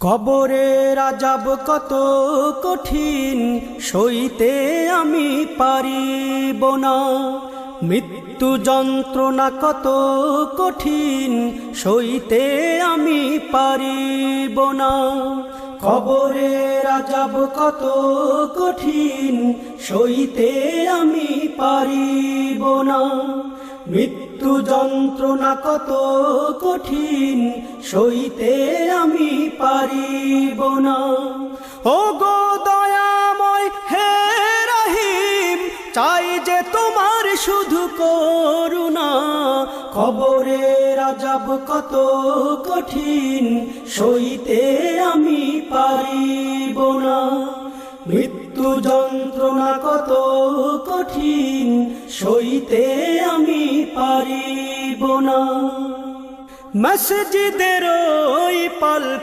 কবরের আযাব কত কঠিন, সইতে আমি পারিব না। মৃত্যু যন্ত্রণা কত কঠিন, সইতে আমি পারিব না। কবরের আযাব কত কঠিন, সইতে আমি পারিব না। মৃত্যু যন্ত্রণা কত কঠিন, সইতে আমি পারিব না। ও গো দয়াময় হে রহিম, চাই যে তোমার শুধু করুণা। কবরের আযাব কত কঠিন, সইতে আমি পারিব না। মৃত্যু যন্ত্রণা কত কঠিন, সইতে আমি পারিব না। মসজিদের ওই পাল